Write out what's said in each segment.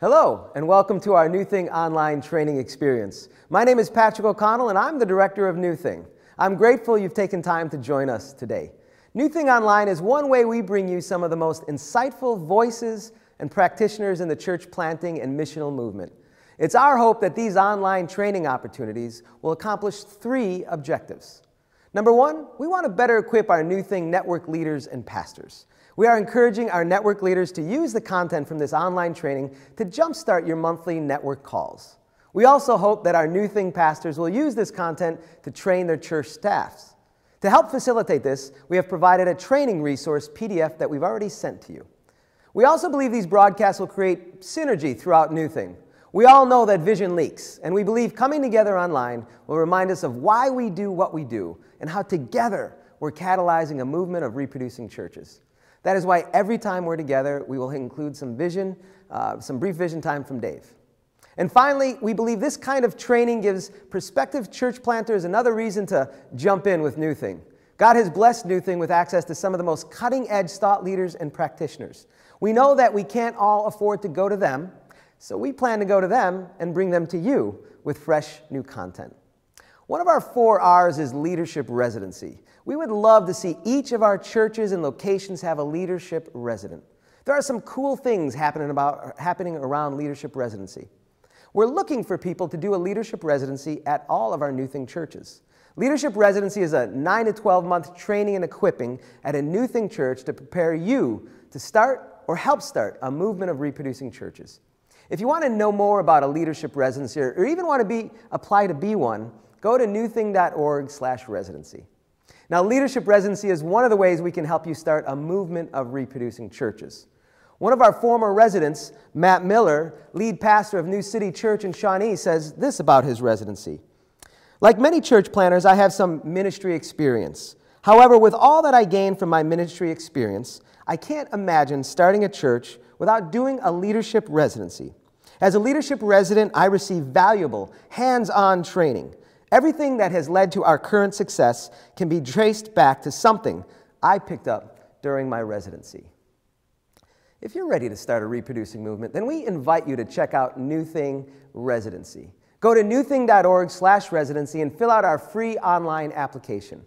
Hello, and welcome to our NewThing online training experience. My name is Patrick O'Connell, and I'm the director of NewThing. I'm grateful you've taken time to join us today. NewThing Online is one way we bring you some of the most insightful voices and practitioners in the church planting and missional movement. It's our hope that these online training opportunities will accomplish 3 objectives. Number 1, we want to better equip our NewThing network leaders and pastors. We are encouraging our network leaders to use the content from this online training to jumpstart your monthly network calls. We also hope that our NewThing pastors will use this content to train their church staffs. To help facilitate this, we have provided a training resource PDF that we've already sent to you. We also believe these broadcasts will create synergy throughout NewThing. We all know that vision leaks, and we believe coming together online will remind us of why we do what we do and how together we're catalyzing a movement of reproducing churches. That is why every time we're together, we will include some brief vision time from Dave. And finally, we believe this kind of training gives prospective church planters another reason to jump in with NewThing. God has blessed NewThing with access to some of the most cutting-edge thought leaders and practitioners. We know that we can't all afford to go to them, so we plan to go to them and bring them to you with fresh new content. One of our 4 R's is leadership residency. We would love to see each of our churches and locations have a leadership resident. There are some cool things happening around leadership residency. We're looking for people to do a leadership residency at all of our NewThing churches. Leadership residency is a 9 to 12-month training and equipping at a NewThing church to prepare you to start or help start a movement of reproducing churches. If you want to know more about a leadership residency or even want to apply to be one, go to newthing.org/residency. Now, leadership residency is one of the ways we can help you start a movement of reproducing churches. One of our former residents, Matt Miller, lead pastor of New City Church in Shawnee, says this about his residency. Like many church planners, I have some ministry experience. However, with all that I gained from my ministry experience, I can't imagine starting a church without doing a leadership residency. As a leadership resident, I receive valuable, hands-on training. Everything that has led to our current success can be traced back to something I picked up during my residency. If you're ready to start a reproducing movement, then we invite you to check out NewThing Residency. Go to newthing.org/residency and fill out our free online application.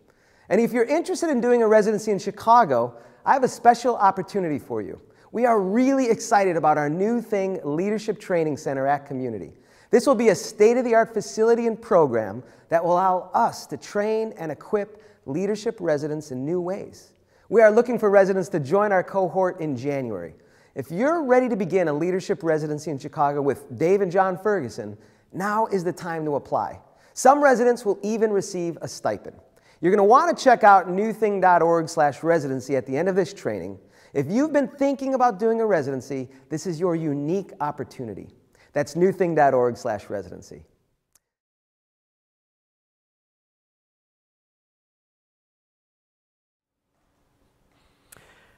And if you're interested in doing a residency in Chicago, I have a special opportunity for you. We are really excited about our NewThing Leadership Training Center at Community. This will be a state-of-the-art facility and program that will allow us to train and equip leadership residents in new ways. We are looking for residents to join our cohort in January. If you're ready to begin a leadership residency in Chicago with Dave and John Ferguson, now is the time to apply. Some residents will even receive a stipend. You're going to want to check out newthing.org/residency at the end of this training. If you've been thinking about doing a residency, this is your unique opportunity. That's newthing.org/residency.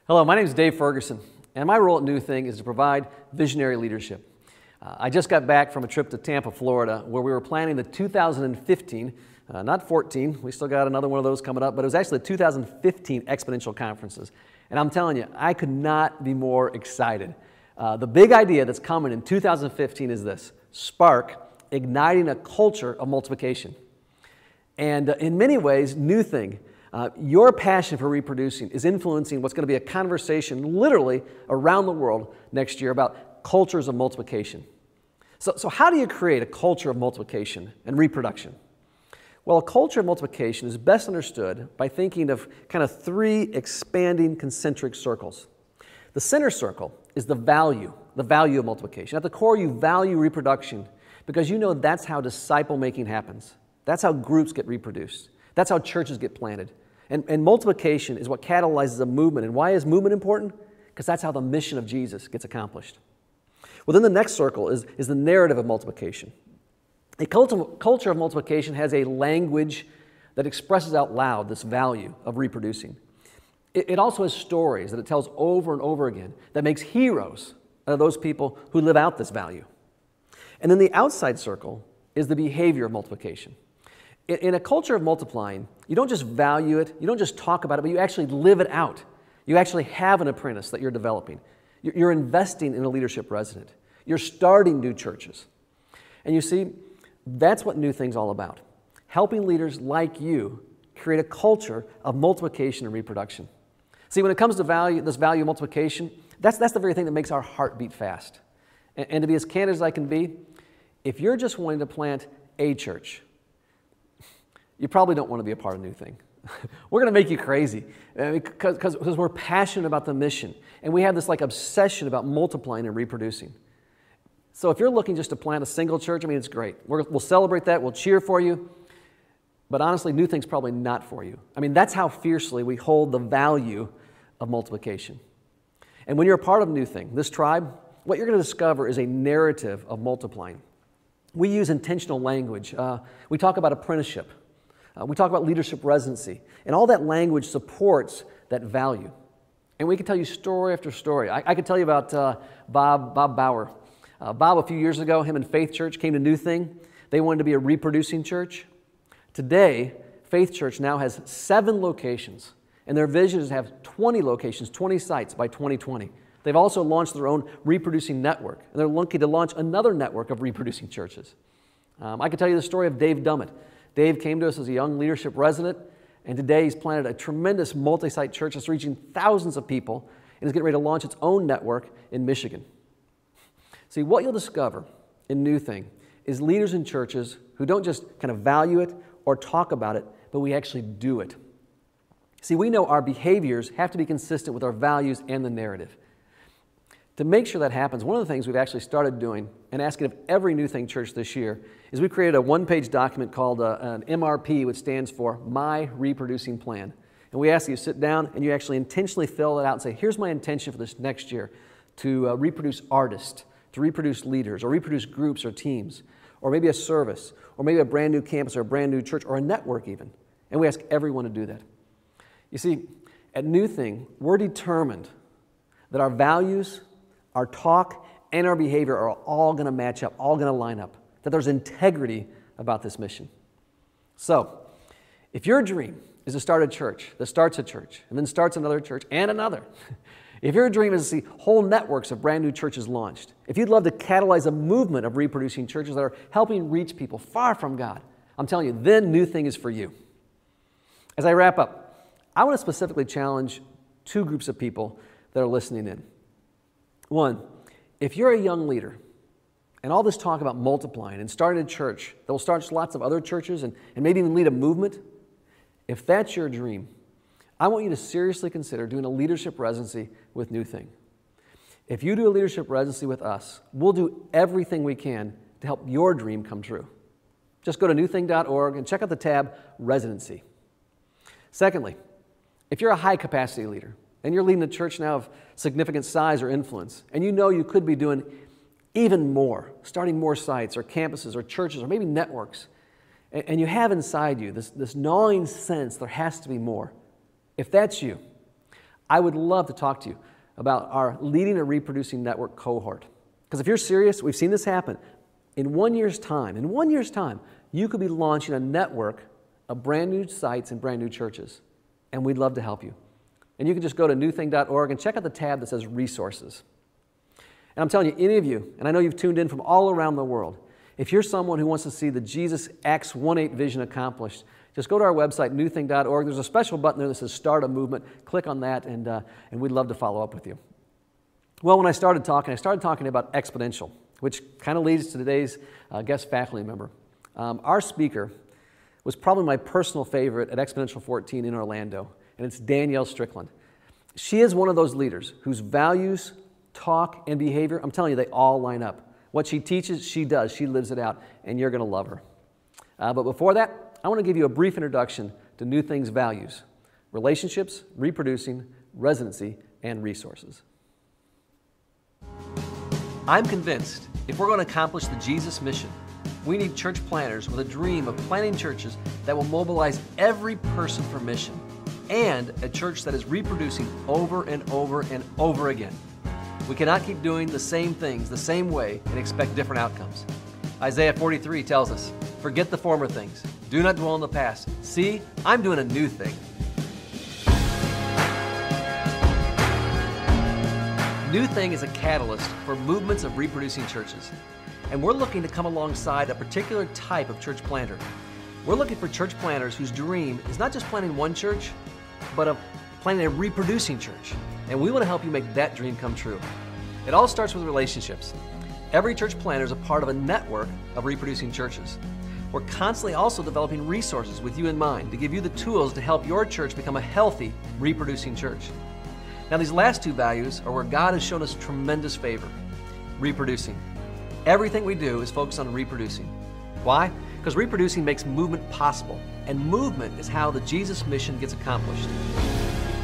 Hello, my name is Dave Ferguson, and my role at NewThing is to provide visionary leadership. I just got back from a trip to Tampa, Florida, where we were planning the 2015, not 14, we still got another one of those coming up, but it was actually the 2015 Exponential Conferences. And I'm telling you, I could not be more excited. The big idea that's coming in 2015 is this: Spark, igniting a culture of multiplication. And in many ways, NewThing, your passion for reproducing is influencing what's going to be a conversation literally around the world next year about cultures of multiplication. So how do you create a culture of multiplication and reproduction? Well, a culture of multiplication is best understood by thinking of kind of three expanding concentric circles. The center circle is the value of multiplication. At the core, you value reproduction because you know that's how disciple making happens. That's how groups get reproduced. That's how churches get planted. And multiplication is what catalyzes a movement. And why is movement important? Because that's how the mission of Jesus gets accomplished. Well, then the next circle is the narrative of multiplication. A culture of multiplication has a language that expresses out loud this value of reproducing. It also has stories that it tells over and over again that makes heroes out of those people who live out this value. And then the outside circle is the behavior of multiplication. In a culture of multiplying, you don't just value it, you don't just talk about it, but you actually live it out. You actually have an apprentice that you're developing. You're investing in a leadership resident. You're starting new churches. And you see, that's what NewThing's all about. Helping leaders like you create a culture of multiplication and reproduction. See, when it comes to this value of multiplication, that's the very thing that makes our heart beat fast. And to be as candid as I can be, if you're just wanting to plant a church, you probably don't want to be a part of NewThing. We're going to make you crazy because we're passionate about the mission. And we have this obsession about multiplying and reproducing. So if you're looking just to plant a single church, it's great. We'll celebrate that. We'll cheer for you. But honestly, NewThing's probably not for you. That's how fiercely we hold the value of multiplication. And when you're a part of NewThing, this tribe, what you're going to discover is a narrative of multiplying. We use intentional language. We talk about apprenticeship. We talk about leadership residency. And all that language supports that value. And we can tell you story after story. I could tell you about Bob Bauer. Bob, a few years ago, him and Faith Church came to NewThing. They wanted to be a reproducing church. Today, Faith Church now has 7 locations. And their vision is to have 20 locations, 20 sites by 2020. They've also launched their own reproducing network. And they're looking to launch another network of reproducing churches. I can tell you the story of Dave Dummett. Dave came to us as a young leadership resident, and today he's planted a tremendous multi-site church that's reaching thousands of people and is getting ready to launch its own network in Michigan. See, what you'll discover in NewThing is leaders in churches who don't just kind of value it or talk about it, but we actually do it. See, we know our behaviors have to be consistent with our values and the narrative. To make sure that happens, one of the things we've actually started doing and asking of every NewThing church this year is we created a one-page document called an MRP, which stands for My Reproducing Plan. And we ask you to sit down and you actually intentionally fill it out and say, here's my intention for this next year to reproduce artists, to reproduce leaders, or reproduce groups or teams, or maybe a service, or maybe a brand new campus or a brand new church, or a network even. And we ask everyone to do that. You see, at NewThing, we're determined that our values, our talk, and our behavior are all going to match up, all going to line up, that there's integrity about this mission. So, if your dream is to start a church that starts a church, and then starts another church, and another, if your dream is to see whole networks of brand new churches launched, if you'd love to catalyze a movement of reproducing churches that are helping reach people far from God, I'm telling you, then NewThing is for you. As I wrap up, I want to specifically challenge 2 groups of people that are listening in. One, if you're a young leader, and all this talk about multiplying and starting a church that will start lots of other churches and maybe even lead a movement, if that's your dream, I want you to seriously consider doing a leadership residency with NewThing. If you do a leadership residency with us, we'll do everything we can to help your dream come true. Just go to newthing.org and check out the tab Residency. Secondly, if you're a high-capacity leader, and you're leading a church now of significant size or influence, and you know you could be doing even more, starting more sites or campuses or churches or maybe networks, and you have inside you this gnawing sense there has to be more. If that's you, I would love to talk to you about our Leading a Reproducing Network cohort. Because if you're serious, we've seen this happen. In 1 year's time, you could be launching a network of brand new sites and brand new churches, and we'd love to help you. And you can just go to newthing.org and check out the tab that says Resources. And I'm telling you, any of you, and I know you've tuned in from all around the world, if you're someone who wants to see the Jesus Acts 1:8 vision accomplished, just go to our website, newthing.org. There's a special button there that says Start a Movement. Click on that, and we'd love to follow up with you. Well, when I started talking about exponential, which kind of leads to today's guest faculty member. Our speaker was probably my personal favorite at Exponential 14 in Orlando, and it's Danielle Strickland. She is one of those leaders whose values, talk, and behavior, I'm telling you, they all line up. What she teaches, she does. She lives it out, and you're going to love her. But before that, I want to give you a brief introduction to NewThing's values: relationships, reproducing, residency, and resources. I'm convinced if we're going to accomplish the Jesus mission, we need church planters with a dream of planting churches that will mobilize every person for mission, and a church that is reproducing over and over and over again. We cannot keep doing the same things the same way and expect different outcomes. Isaiah 43 tells us, "Forget the former things. Do not dwell on the past. See, I'm doing a new thing." NewThing is a catalyst for movements of reproducing churches, and we're looking to come alongside a particular type of church planter. We're looking for church planters whose dream is not just planting one church, but of planting a reproducing church, and we want to help you make that dream come true. It all starts with relationships. Every church planter is a part of a network of reproducing churches. We're constantly also developing resources with you in mind to give you the tools to help your church become a healthy, reproducing church. Now, these last two values are where God has shown us tremendous favor: reproducing. Everything we do is focused on reproducing. Why? Because reproducing makes movement possible, and movement is how the Jesus mission gets accomplished.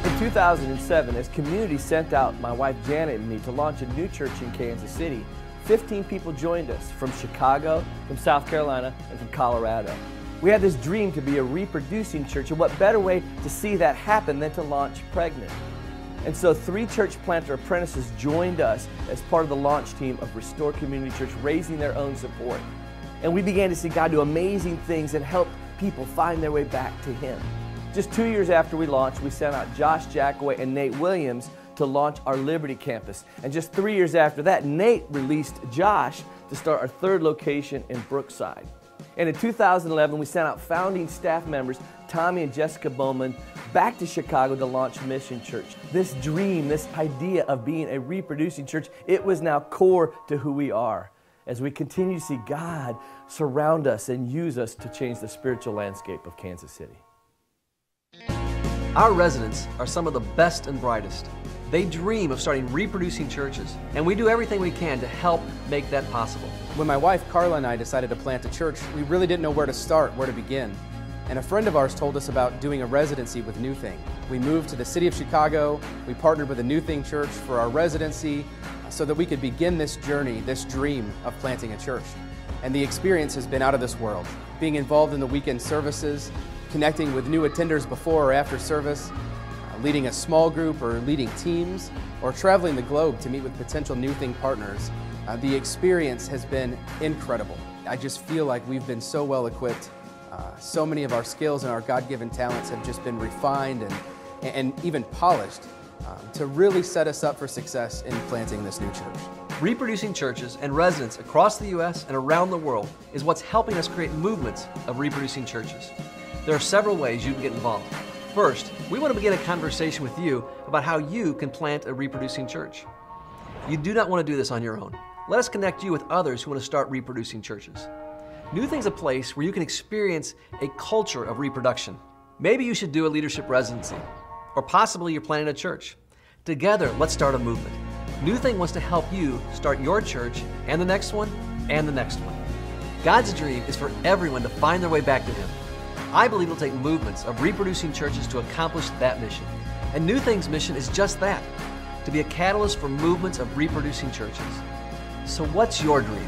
In 2007, as community sent out my wife Janet and me to launch a new church in Kansas City, 15 people joined us from Chicago, from South Carolina, and from Colorado. We had this dream to be a reproducing church, and what better way to see that happen than to launch pregnant? And so 3 church planter apprentices joined us as part of the launch team of Restore Community Church, raising their own support. And we began to see God do amazing things and help people find their way back to Him. Just 2 years after we launched, we sent out Josh Jackaway and Nate Williams to launch our Liberty campus. And just 3 years after that, Nate released Josh to start our 3rd location in Brookside. And in 2011, we sent out founding staff members, Tommy and Jessica Bowman, back to Chicago to launch Mission Church. This dream, this idea of being a reproducing church, it was now core to who we are as we continue to see God surround us and use us to change the spiritual landscape of Kansas City. Our residents are some of the best and brightest. They dream of starting reproducing churches, and we do everything we can to help make that possible. When my wife Carla and I decided to plant a church, we really didn't know where to start, where to begin. And a friend of ours told us about doing a residency with NewThing. We moved to the city of Chicago. We partnered with a NewThing church for our residency so that we could begin this journey, this dream of planting a church. And the experience has been out of this world. Being involved in the weekend services, connecting with new attenders before or after service, leading a small group or leading teams, or traveling the globe to meet with potential NewThing partners. The experience has been incredible. I just feel like we've been so well equipped. So many of our skills and our God-given talents have just been refined and even polished to really set us up for success in planting this new church. Reproducing churches and residents across the U.S. and around the world is what's helping us create movements of reproducing churches. There are several ways you can get involved. First, we want to begin a conversation with you about how you can plant a reproducing church. You do not want to do this on your own. Let us connect you with others who want to start reproducing churches. NewThing's a place where you can experience a culture of reproduction. Maybe you should do a leadership residency, or possibly you're planting a church. Together, let's start a movement. NewThing wants to help you start your church, and the next one, and the next one. God's dream is for everyone to find their way back to Him. I believe it'll take movements of reproducing churches to accomplish that mission. And NewThing's mission is just that, to be a catalyst for movements of reproducing churches. So what's your dream?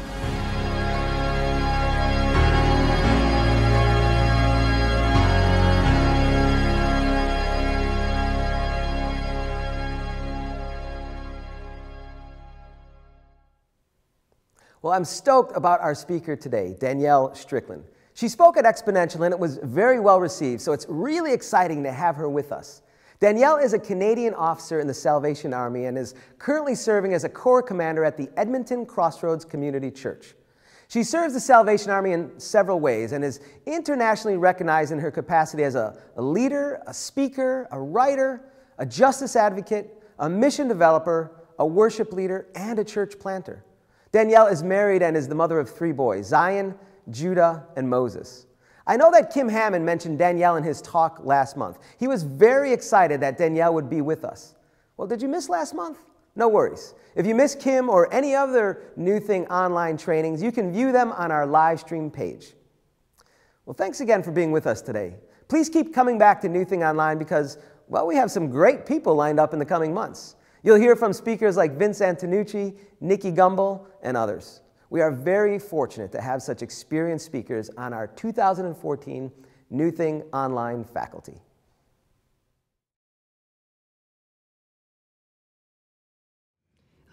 Well, I'm stoked about our speaker today, Danielle Strickland. She spoke at Exponential and it was very well received, so it's really exciting to have her with us. Danielle is a Canadian officer in the Salvation Army and is currently serving as a Corps commander at the Edmonton Crossroads Community Church. She serves the Salvation Army in several ways and is internationally recognized in her capacity as a leader, a speaker, a writer, a justice advocate, a mission developer, a worship leader, and a church planter. Danielle is married and is the mother of 3 boys, Zion, Judah, and Moses. I know that Kim Hammond mentioned Danielle in his talk last month. He was very excited that Danielle would be with us. Well, did you miss last month? No worries. If you missed Kim or any other NewThing online trainings, you can view them on our live stream page. Well, thanks again for being with us today. Please keep coming back to NewThing Online because, well, we have some great people lined up in the coming months. You'll hear from speakers like Vince Antonucci, Nikki Gumbel, and others. We are very fortunate to have such experienced speakers on our 2014 NewThing Online faculty.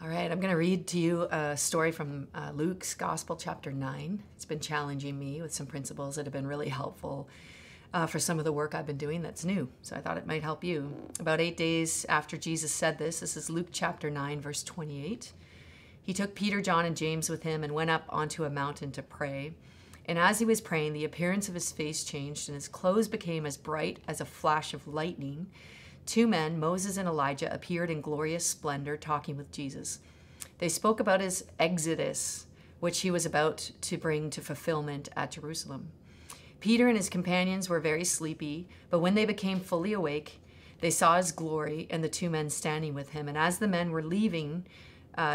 All right, I'm going to read to you a story from Luke's Gospel, chapter 9. It's been challenging me with some principles that have been really helpful for some of the work I've been doing that's new. So I thought it might help you. About 8 days after Jesus said this is Luke chapter 9, verse 28. He took Peter, John, and James with him and went up onto a mountain to pray. And as he was praying, the appearance of his face changed, and his clothes became as bright as a flash of lightning. 2 men, Moses and Elijah, appeared in glorious splendor, talking with Jesus. They spoke about his exodus, which he was about to bring to fulfillment at Jerusalem. Peter and his companions were very sleepy, but when they became fully awake, they saw his glory and the 2 men standing with him. And as the men were leaving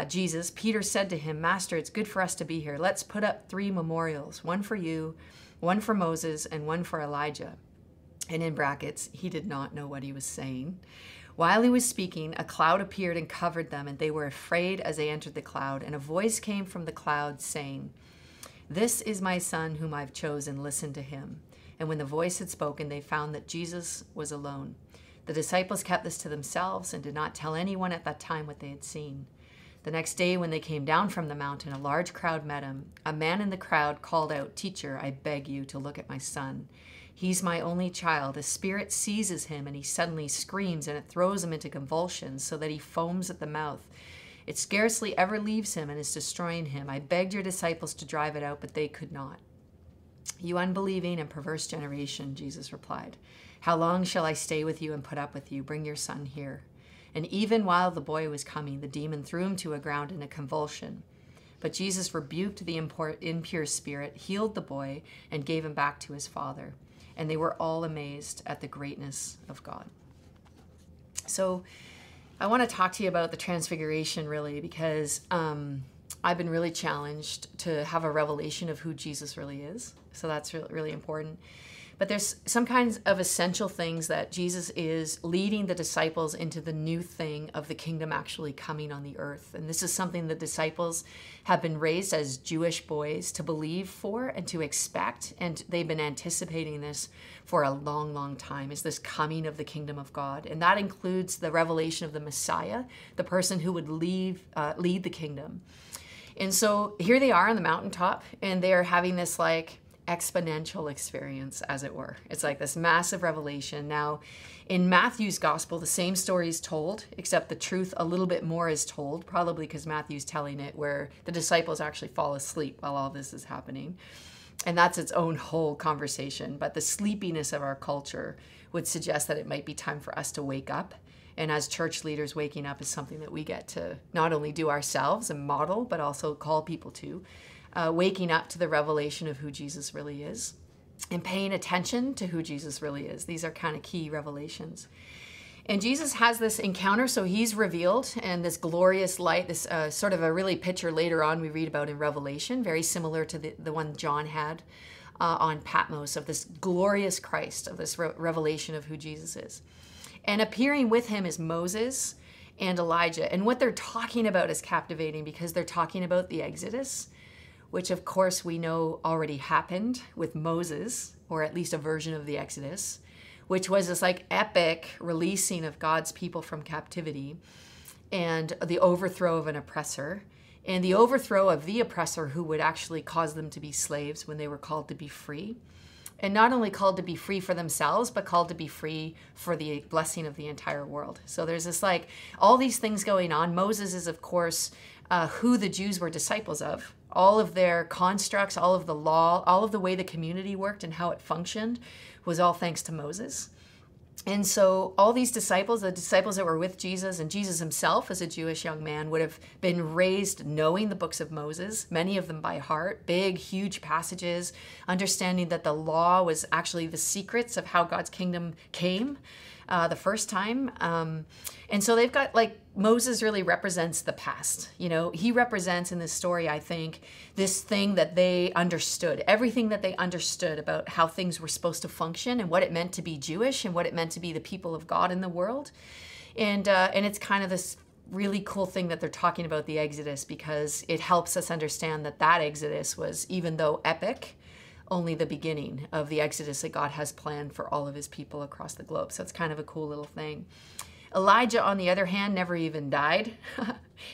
Jesus, Peter said to him, "Master, it's good for us to be here. Let's put up 3 memorials, one for you, one for Moses, and one for Elijah." And in brackets, he did not know what he was saying. While he was speaking, a cloud appeared and covered them, and they were afraid as they entered the cloud. And a voice came from the cloud saying, "This is my son whom I've chosen. Listen to him." And when the voice had spoken, they found that Jesus was alone. The disciples kept this to themselves and did not tell anyone at that time what they had seen. The next day, when they came down from the mountain, a large crowd met him. A man in the crowd called out, "Teacher, I beg you to look at my son. He's my only child. A spirit seizes him and he suddenly screams, and it throws him into convulsions so that he foams at the mouth. It scarcely ever leaves him and is destroying him. I begged your disciples to drive it out, but they could not." "You unbelieving and perverse generation," Jesus replied, "how long shall I stay with you and put up with you? Bring your son here." And even while the boy was coming, the demon threw him to the ground in a convulsion. But Jesus rebuked the impure spirit, healed the boy, and gave him back to his father. And they were all amazed at the greatness of God. So I want to talk to you about the transfiguration, really, because I've been really challenged to have a revelation of who Jesus really is. So that's really important. But there's some kinds of essential things that Jesus is leading the disciples into the new thing of the kingdom actually coming on the earth. And this is something the disciples have been raised as Jewish boys to believe for and to expect. And they've been anticipating this for a long, long time, is this coming of the kingdom of God. And that includes the revelation of the Messiah, the person who would lead the kingdom. And so here they are on the mountaintop, and they're having this exponential experience, as it were. It's like this massive revelation. Now, in Matthew's gospel, the same story is told, except the truth a little bit more is told, probably because Matthew's telling it where the disciples actually fall asleep while all this is happening. And that's its own whole conversation. But the sleepiness of our culture would suggest that it might be time for us to wake up. And as church leaders, waking up is something that we get to not only do ourselves and model, but also call people to. Waking up to the revelation of who Jesus really is and paying attention to who Jesus really is. These are kind of key revelations. And Jesus has this encounter, so he's revealed, and this glorious light, this sort of a really picture later on we read about in Revelation, very similar to the one John had on Patmos, of this glorious Christ, of this revelation of who Jesus is. And appearing with him is Moses and Elijah. And what they're talking about is captivating because they're talking about the Exodus, which of course we know already happened with Moses, or at least a version of the Exodus, which was this epic releasing of God's people from captivity and the overthrow of an oppressor and the overthrow of the oppressor who would actually cause them to be slaves when they were called to be free. And not only called to be free for themselves, but called to be free for the blessing of the entire world. So there's this like all these things going on. Moses is, of course, who the Jews were disciples of. All of their constructs, all of the law, all of the way the community worked and how it functioned was all thanks to Moses. And so all these disciples, the disciples that were with Jesus, and Jesus himself as a Jewish young man, would have been raised knowing the books of Moses, many of them by heart, big, huge passages, understanding that the law was actually the secrets of how God's kingdom came the first time. And so they've got, like, Moses really represents the past. You know, he represents in this story, I think, this thing that they understood, everything that they understood about how things were supposed to function and what it meant to be Jewish and what it meant to be the people of God in the world. And it's kind of this really cool thing that they're talking about the Exodus, because it helps us understand that that Exodus was, even though epic, only the beginning of the Exodus that God has planned for all of his people across the globe. So it's kind of a cool little thing. Elijah, on the other hand, never even died.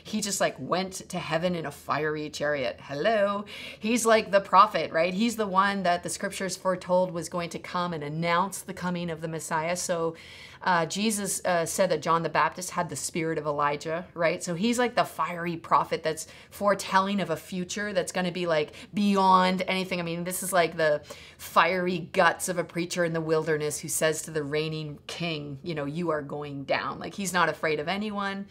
He just like went to heaven in a fiery chariot. Hello. He's like the prophet, right? He's the one that the scriptures foretold was going to come and announce the coming of the Messiah. So Jesus said that John the Baptist had the spirit of Elijah, right? So he's like the fiery prophet that's foretelling of a future that's going to be like beyond anything. I mean, this is like the fiery guts of a preacher in the wilderness who says to the reigning king, you know, you are going down. Like, he's not afraid of anyone.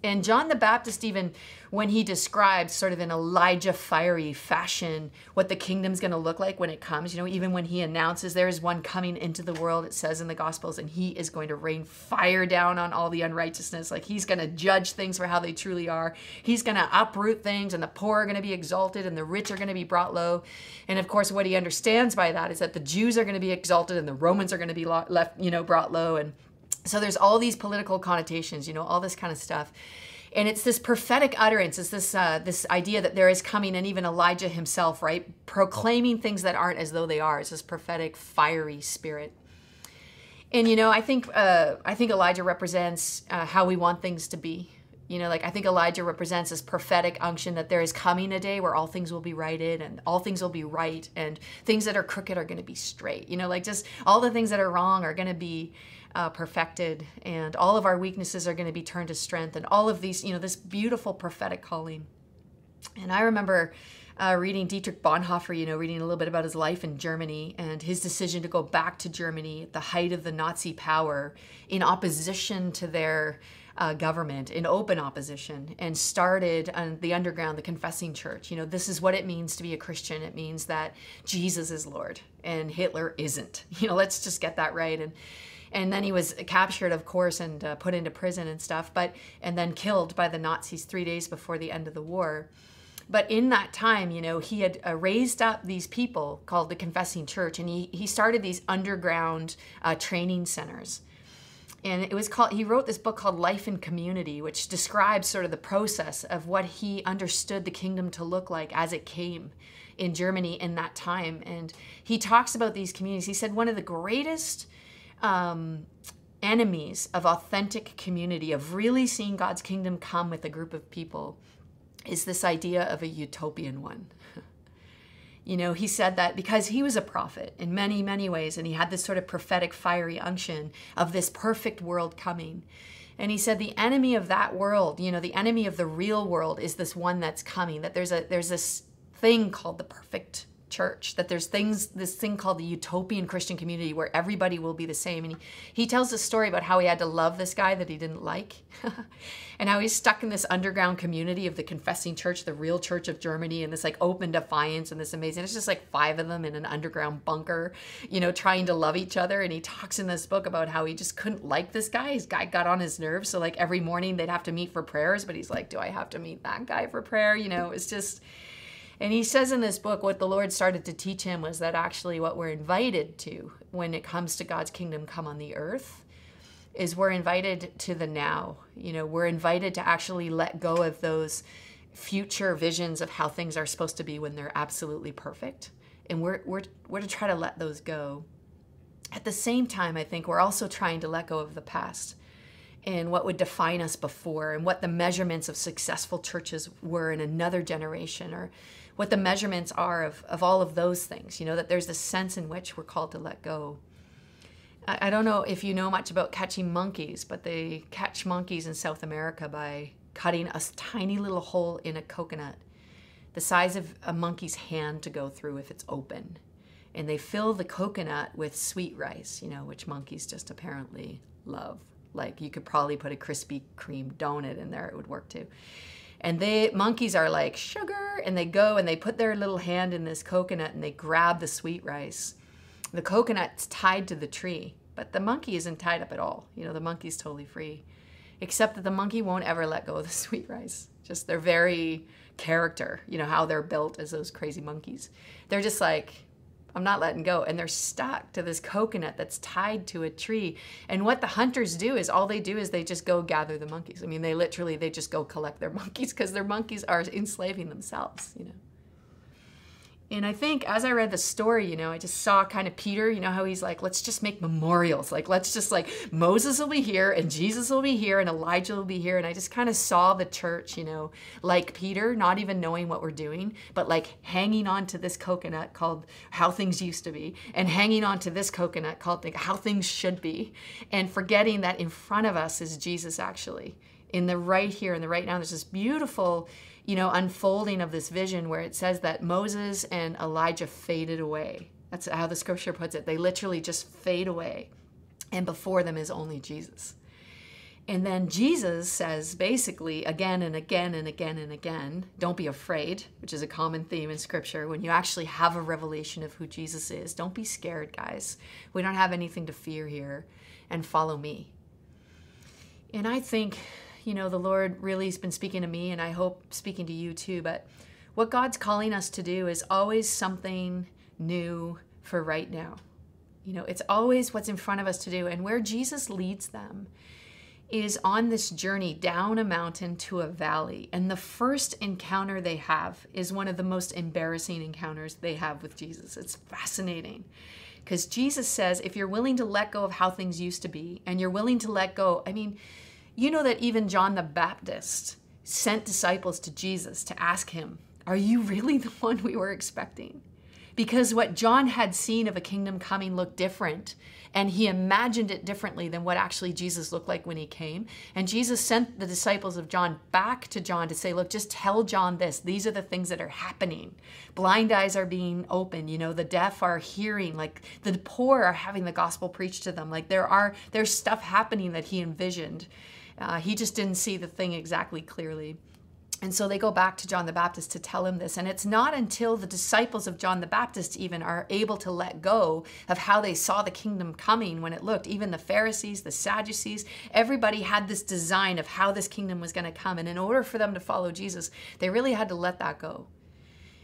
And John the Baptist, even when he describes sort of in Elijah fiery fashion what the kingdom's going to look like when it comes, you know, even when he announces there is one coming into the world, it says in the Gospels, and he is going to rain fire down on all the unrighteousness. Like, he's going to judge things for how they truly are. He's going to uproot things, and the poor are going to be exalted and the rich are going to be brought low. And of course, what he understands by that is that the Jews are going to be exalted and the Romans are going to be left, you know, brought low. And so there's all these political connotations, you know, all this kind of stuff. And it's this prophetic utterance, it's this this idea that there is coming, and even Elijah himself, right, proclaiming things that aren't as though they are. It's this prophetic, fiery spirit. And, you know, I think Elijah represents how we want things to be. You know, like, I think Elijah represents this prophetic unction that there is coming a day where all things will be righted and all things will be right, and things that are crooked are going to be straight. You know, like, just all the things that are wrong are going to be perfected, and all of our weaknesses are going to be turned to strength, and all of these, you know, this beautiful prophetic calling. And I remember reading Dietrich Bonhoeffer, you know, reading a little bit about his life in Germany and his decision to go back to Germany at the height of the Nazi power in opposition to their government, in open opposition, and started the underground, the confessing church. You know, this is what it means to be a Christian. It means that Jesus is Lord and Hitler isn't. You know, let's just get that right. And then he was captured, of course, and put into prison and stuff, and then killed by the Nazis 3 days before the end of the war. But in that time, you know, he had raised up these people called the Confessing Church, and he started these underground training centers. And it was called, he wrote this book called Life in Community, which describes sort of the process of what he understood the kingdom to look like as it came in Germany in that time. And he talks about these communities. He said one of the greatest enemies of authentic community, of really seeing God's kingdom come with a group of people, is this idea of a utopian one. You know, he said that because he was a prophet in many, many ways, and he had this sort of prophetic fiery unction of this perfect world coming. And he said the enemy of that world, you know, the enemy of the real world is this one that's coming, that there's this thing called the perfect church, that there's this thing called the utopian Christian community where everybody will be the same. And he tells a story about how he had to love this guy that he didn't like and how he's stuck in this underground community of the Confessing Church, the real church of Germany, and this like open defiance and this amazing, it's just like 5 of them in an underground bunker, you know, trying to love each other. And he talks in this book about how he just couldn't like this guy. His guy got on his nerves. So like every morning they'd have to meet for prayers, but he's like, do I have to meet that guy for prayer? You know, it's just... And he says in this book what the Lord started to teach him was that actually what we're invited to when it comes to God's kingdom come on the earth is we're invited to the now. You know, we're invited to actually let go of those future visions of how things are supposed to be when they're absolutely perfect. And we're to try to let those go. At the same time, I think we're also trying to let go of the past. and what would define us before, and what the measurements of successful churches were in another generation, or what the measurements are of all of those things, that there's this sense in which we're called to let go. I don't know if you know much about catching monkeys, but they catch monkeys in South America by cutting a tiny little hole in a coconut, the size of a monkey's hand to go through if it's open. And they fill the coconut with sweet rice, which monkeys just apparently love. Like, you could probably put a Krispy Kreme donut in there, it would work too. And monkeys are like, sugar, and they go and they put their little hand in this coconut and they grab the sweet rice. The coconut's tied to the tree, but the monkey isn't tied up at all. The monkey's totally free, except that the monkey won't ever let go of the sweet rice. Just their very character, how they're built as those crazy monkeys. They're just like, I'm not letting go. And they're stuck to this coconut that's tied to a tree. And what the hunters do is they just go gather the monkeys. I mean, they just go collect their monkeys because their monkeys are enslaving themselves, And I think as I read the story, I just saw kind of Peter, how he's like, let's just make memorials. Like, let's just Moses will be here and Jesus will be here and Elijah will be here. And I just kind of saw the church, like Peter, not even knowing what we're doing, but like hanging on to this coconut called How Things Used to Be, and hanging on to this coconut called How Things Should Be, and forgetting that in front of us is Jesus actually. In the right here and the right now, there's this beautiful unfolding of this vision where it says that Moses and Elijah faded away. That's how the scripture puts it. They literally just fade away. And before them is only Jesus. And then Jesus says basically again and again and again and again, don't be afraid, which is a common theme in scripture. When you actually have a revelation of who Jesus is, don't be scared, guys. We don't have anything to fear here, and follow me. And I think the Lord really has been speaking to me, and I hope speaking to you too. But what God's calling us to do is always something new for right now. It's always what's in front of us to do. And where Jesus leads them is on this journey down a mountain to a valley. And the first encounter they have is one of the most embarrassing encounters they have with Jesus. It's fascinating. Because Jesus says, if you're willing to let go of how things used to be, and you're willing to let go, that even John the Baptist sent disciples to Jesus to ask him, are you really the one we were expecting? Because what John had seen of a kingdom coming looked different, and he imagined it differently than what actually Jesus looked like when he came. And Jesus sent the disciples of John back to John to say, look, just tell John this. These are the things that are happening. Blind eyes are being opened. The deaf are hearing. Like, the poor are having the gospel preached to them. Like, there's stuff happening that he envisioned. He just didn't see the thing exactly clearly. And so they go back to John the Baptist to tell him this. And it's not until the disciples of John the Baptist even are able to let go of how they saw the kingdom coming when it looked. Even the Pharisees, the Sadducees, everybody had this design of how this kingdom was going to come. And in order for them to follow Jesus, they really had to let that go.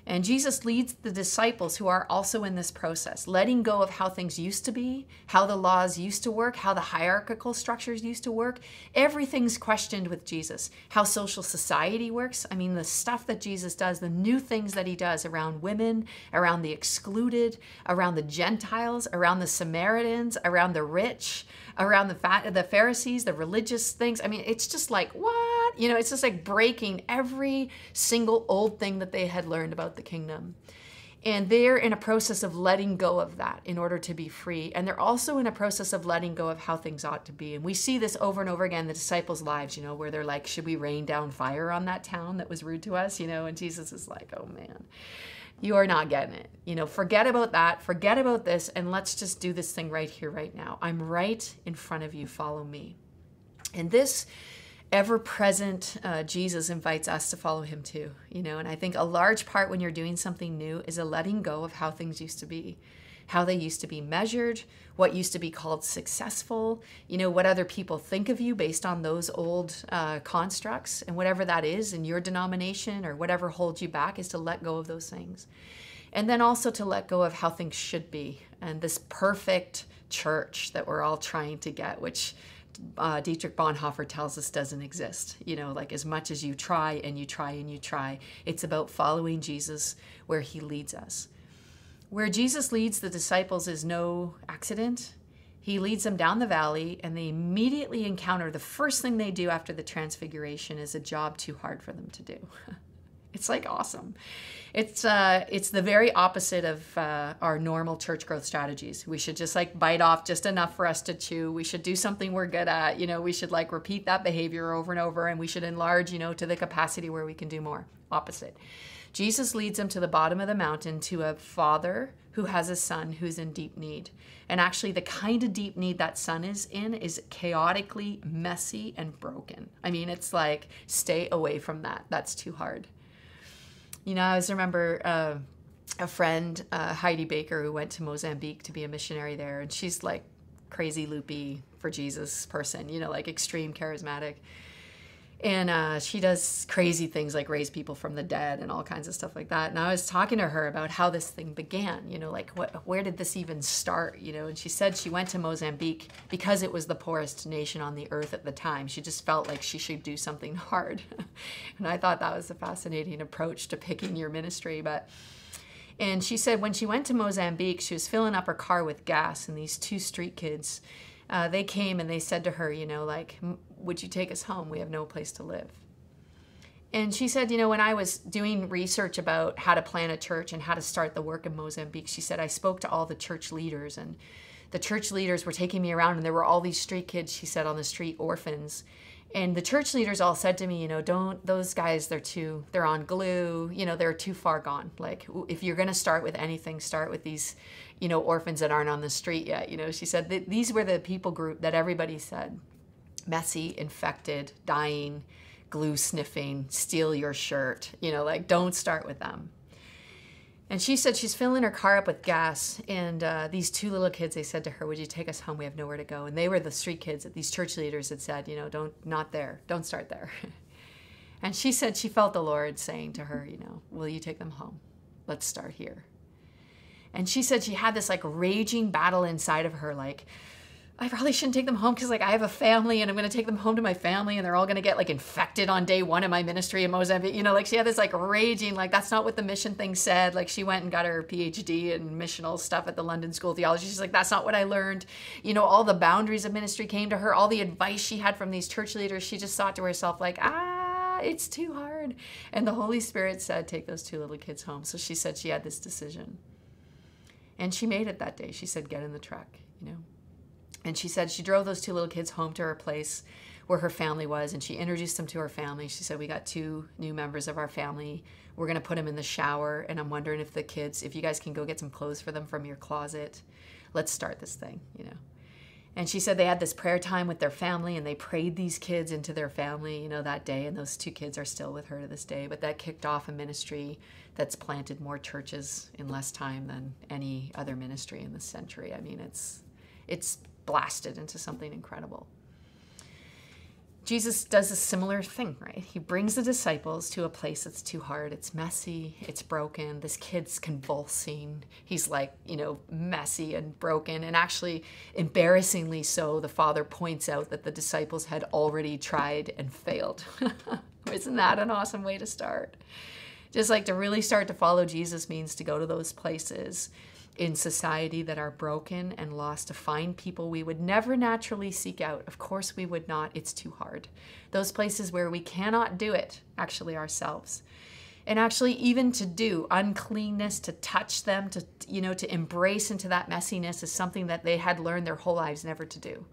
And Jesus leads the disciples who are also in this process, letting go of how things used to be, how the laws used to work, how the hierarchical structures used to work. Everything's questioned with Jesus. How social society works. The stuff that Jesus does, the new things that he does around women, around the excluded, around the Gentiles, around the Samaritans, around the rich, around the Pharisees, the religious things. It's just like, what? It's just like breaking every single old thing that they had learned about the kingdom. And they're in a process of letting go of that in order to be free. And they're also in a process of letting go of how things ought to be. And we see this over and over again in the disciples' lives, where they're like, should we rain down fire on that town that was rude to us? And Jesus is like, oh man, you are not getting it. Forget about that, forget about this, and let's just do this thing right here, right now. I'm right in front of you, follow me. And this ever-present Jesus invites us to follow him too, and I think a large part when you're doing something new is a letting go of how things used to be, how they used to be measured, what used to be called successful, what other people think of you based on those old constructs, and whatever that is in your denomination or whatever holds you back is to let go of those things. And then also to let go of how things should be, and this perfect church that we're all trying to get, which Dietrich Bonhoeffer tells us doesn't exist. As much as you try and you try and you try, it's about following Jesus where he leads us. Where Jesus leads the disciples is no accident. He leads them down the valley, and they immediately encounter the first thing they do after the transfiguration is a job too hard for them to do. It's like awesome. It's the very opposite of our normal church growth strategies. We should just like bite off just enough for us to chew. We should do something we're good at. You know, we should like repeat that behavior over and over, and we should enlarge, you know, to the capacity where we can do more. Opposite. Jesus leads them to the bottom of the mountain to a father who has a son who's in deep need. And actually the kind of deep need that son is in is chaotically messy and broken. I mean, it's like, stay away from that. That's too hard. You know, I always remember a friend, Heidi Baker, who went to Mozambique to be a missionary there. And she's like crazy loopy for Jesus person, you know, like extreme charismatic. And she does crazy things like raise people from the dead and all kinds of stuff like that. And I was talking to her about how this thing began, you know, like where did this even start, you know? And she said she went to Mozambique because it was the poorest nation on the earth at the time. She just felt like she should do something hard. And I thought that was a fascinating approach to picking your ministry. And she said when she went to Mozambique, she was filling up her car with gas, and these two street kids, they came and they said to her, you know, like, would you take us home? We have no place to live. And she said, you know, when I was doing research about how to plant a church and how to start the work in Mozambique, she said, I spoke to all the church leaders, and the church leaders were taking me around, and there were all these street kids, she said, on the street, orphans. And the church leaders all said to me, you know, don't, those guys, they're on glue, you know, they're too far gone. Like, if you're going to start with anything, start with these, you know, orphans that aren't on the street yet. You know, she said that these were the people group that everybody said, messy, infected, dying, glue sniffing, steal your shirt, you know, like, don't start with them. And she said she's filling her car up with gas, and these two little kids, they said to her, would you take us home? We have nowhere to go. And they were the street kids that these church leaders had said, you know, not there, don't start there. And she said she felt the Lord saying to her, you know, will you take them home? Let's start here. And she said she had this like raging battle inside of her, like, I probably shouldn't take them home because like I have a family and I'm going to take them home to my family and they're all going to get like infected on day one of my ministry in Mozambique. You know, like she had this like raging, like that's not what the mission thing said. Like she went and got her PhD in missional stuff at the London School of Theology. She's like, that's not what I learned. You know, all the boundaries of ministry came to her, all the advice she had from these church leaders. She just thought to herself like, it's too hard. And the Holy Spirit said, take those two little kids home. So she said she had this decision. And she made it that day. She said, get in the truck, you know. And she said she drove those two little kids home to her place where her family was, and she introduced them to her family. She said, we got two new members of our family. We're going to put them in the shower, and I'm wondering if the kids, if you guys can go get some clothes for them from your closet. Let's start this thing, you know. And she said they had this prayer time with their family, and they prayed these kids into their family, you know, that day, and those two kids are still with her to this day. But that kicked off a ministry that's planted more churches in less time than any other ministry in this century. I mean, it's blasted into something incredible. Jesus does a similar thing, right? He brings the disciples to a place that's too hard. It's messy, it's broken. This kid's convulsing. He's like, you know, messy and broken. And actually, embarrassingly so, the Father points out that the disciples had already tried and failed. Isn't that an awesome way to start? Just like to really start to follow Jesus means to go to those places in society that are broken and lost, to find people we would never naturally seek out. Of course we would not. It's too hard. Those places where we cannot do it actually ourselves. And actually even to do uncleanness, to touch them, to, you know, to embrace into that messiness is something that they had learned their whole lives never to do.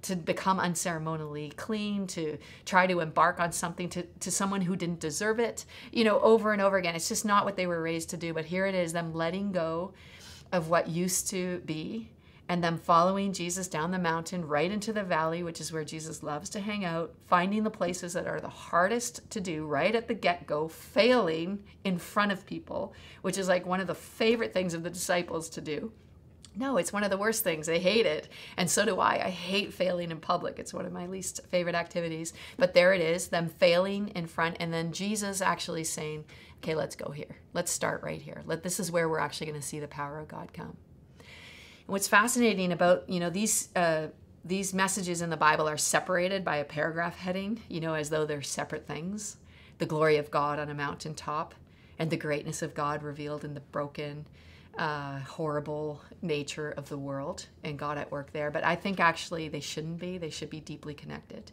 To become unceremoniously clean, to try to embark on something to someone who didn't deserve it, you know, over and over again. It's just not what they were raised to do. But here it is, them letting go of what used to be, and them following Jesus down the mountain, right into the valley, which is where Jesus loves to hang out, finding the places that are the hardest to do right at the get-go, failing in front of people, which is like one of the favorite things of the disciples to do. No, it's one of the worst things. They hate it. And so do I. I hate failing in public. It's one of my least favorite activities. But there it is, them failing in front, and then Jesus actually saying, okay, let's go here. Let's start right here. This is where we're actually going to see the power of God come. And what's fascinating about, you know, these messages in the Bible are separated by a paragraph heading, you know, as though they're separate things. The glory of God on a mountaintop and the greatness of God revealed in the broken. horrible nature of the world and God at work there. But I think actually they shouldn't be. They should be deeply connected.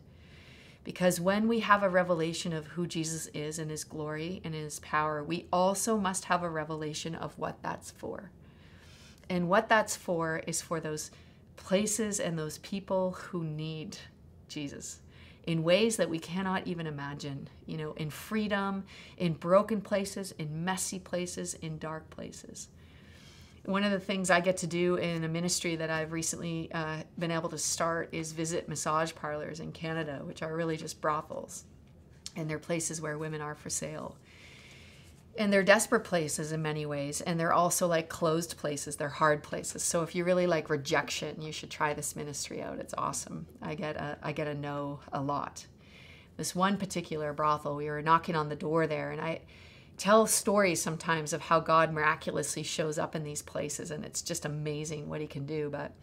Because when we have a revelation of who Jesus is and his glory and his power, we also must have a revelation of what that's for. And what that's for is for those places and those people who need Jesus in ways that we cannot even imagine, you know, in freedom, in broken places, in messy places, in dark places. One of the things I get to do in a ministry that I've recently been able to start is visit massage parlors in Canada, which are really just brothels. And they're places where women are for sale. And they're desperate places in many ways. And they're also like closed places. They're hard places. So if you really like rejection, you should try this ministry out. It's awesome. I get a no a lot. This one particular brothel, we were knocking on the door there, and I tell stories sometimes of how God miraculously shows up in these places, and it's just amazing what he can do. But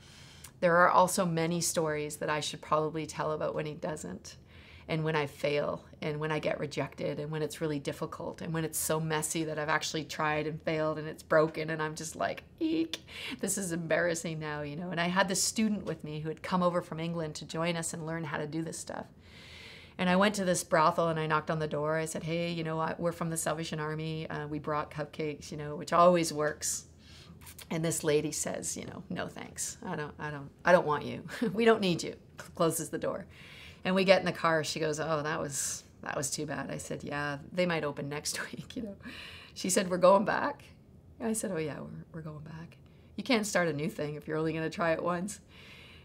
there are also many stories that I should probably tell about when he doesn't, and when I fail, and when I get rejected, and when it's really difficult, and when it's so messy that I've actually tried and failed and it's broken, and I'm just like, eek, this is embarrassing now, you know. And I had this student with me who had come over from England to join us and learn how to do this stuff. And I went to this brothel and I knocked on the door. I said, hey, you know, we're from the Salvation Army. We brought cupcakes, you know, which always works. And this lady says, you know, no thanks. I don't want you. We don't need you. Closes the door. And we get in the car. She goes, oh, that was too bad. I said, yeah, they might open next week, you know. She said, we're going back. I said, oh yeah, we're going back. You can't start a new thing if you're only going to try it once.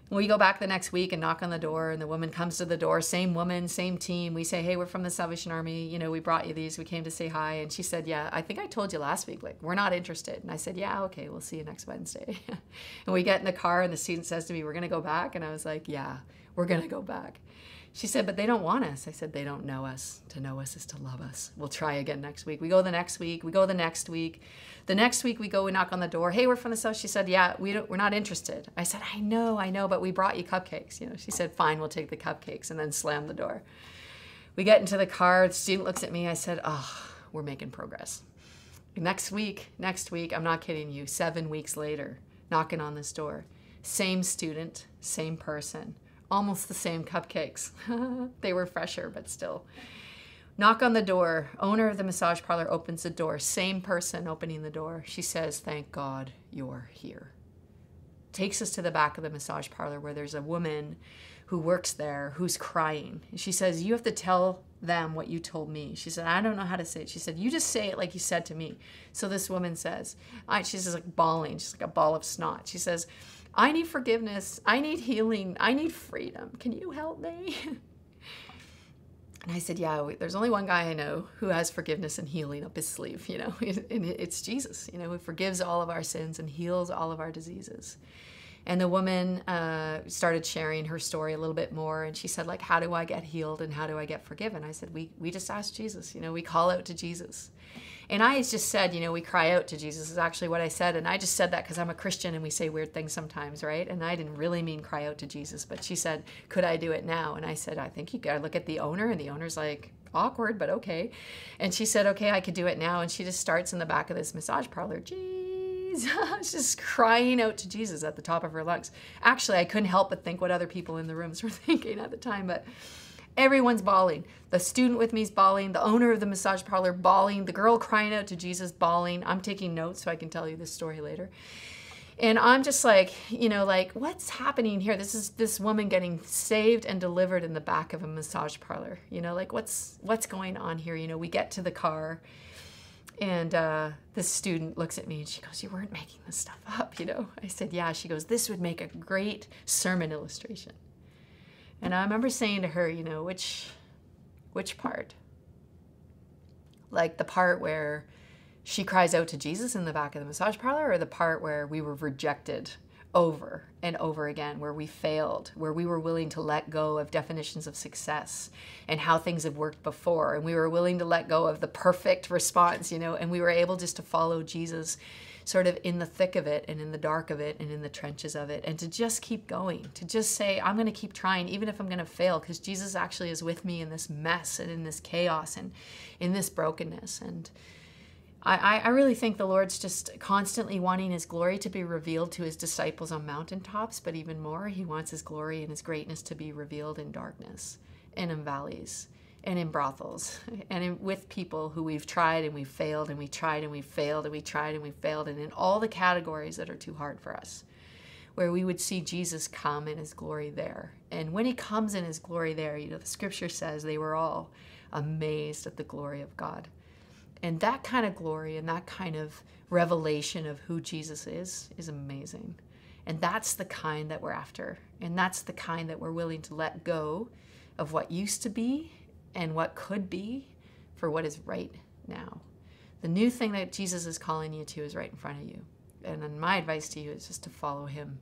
We go back the next week and knock on the door, and the woman comes to the door, same woman, same team. We say, hey, we're from the Salvation Army. You know, we brought you these. We came to say hi. And she said, yeah, I think I told you last week, like, we're not interested. And I said, yeah, okay, we'll see you next Wednesday. And we get in the car, and the student says to me, we're going to go back. And I was like, yeah, we're going to go back. She said, but they don't want us. I said, they don't know us. To know us is to love us. We'll try again next week. We go the next week. We go the next week. The next week we go, we knock on the door. Hey, we're from the South. She said, yeah, we're not interested. I said, I know, but we brought you cupcakes. You know, she said, fine, we'll take the cupcakes, and then slam the door. We get into the car. The student looks at me. I said, oh, we're making progress. Next week, I'm not kidding you, 7 weeks later, knocking on this door. Same student, same person. Almost the same cupcakes. They were fresher, but still. Knock on the door. Owner of the massage parlor opens the door. Same person opening the door. She says, thank God you're here. Takes us to the back of the massage parlor where there's a woman who works there who's crying. She says, you have to tell them what you told me. She said, I don't know how to say it. She said, you just say it like you said to me. So this woman says, she's like bawling. She's like a ball of snot. She says, I need forgiveness. I need healing. I need freedom. Can you help me? And I said, yeah, there's only one guy I know who has forgiveness and healing up his sleeve, you know, and it's Jesus, you know, who forgives all of our sins and heals all of our diseases. And the woman started sharing her story a little bit more. And she said, like, how do I get healed and how do I get forgiven? I said, we just ask Jesus, you know, we call out to Jesus. And I just said, you know, we cry out to Jesus is actually what I said. And I just said that because I'm a Christian and we say weird things sometimes, right? And I didn't really mean cry out to Jesus. But she said, could I do it now? And I said, I think you got to look at the owner. And the owner's like, awkward, but okay. And she said, okay, I could do it now. And she just starts in the back of this massage parlor. She's just crying out to Jesus at the top of her lungs. Actually, I couldn't help but think what other people in the rooms were thinking at the time. But everyone's bawling. The student with me is bawling. The owner of the massage parlor bawling. The girl crying out to Jesus bawling. I'm taking notes so I can tell you this story later. And I'm just like, you know, like, what's happening here? This is this woman getting saved and delivered in the back of a massage parlor. You know, like, what's going on here? You know, we get to the car, and this student looks at me and she goes, you weren't making this stuff up, you know? I said, yeah. She goes, this would make a great sermon illustration. And I remember saying to her, you know, which part? Like the part where she cries out to Jesus in the back of the massage parlor, or the part where we were rejected over and over again, where we failed, where we were willing to let go of definitions of success and how things have worked before, and we were willing to let go of the perfect response, you know, and we were able just to follow Jesus sort of in the thick of it and in the dark of it and in the trenches of it, and to just keep going, to just say, I'm going to keep trying even if I'm going to fail, because Jesus actually is with me in this mess and in this chaos and in this brokenness. And I really think the Lord's just constantly wanting his glory to be revealed to his disciples on mountaintops, but even more, he wants his glory and his greatness to be revealed in darkness and in valleys and in brothels and with people who we've tried and we've failed and we tried and we've failed and we tried and we've failed, and in all the categories that are too hard for us, where we would see Jesus come in his glory there. And when he comes in his glory there, the scripture says they were all amazed at the glory of God. And that kind of glory and that kind of revelation of who Jesus is amazing. And that's the kind that we're after. And that's the kind that we're willing to let go of what used to be and what could be for what is right now. The new thing that Jesus is calling you to is right in front of you. And then my advice to you is just to follow him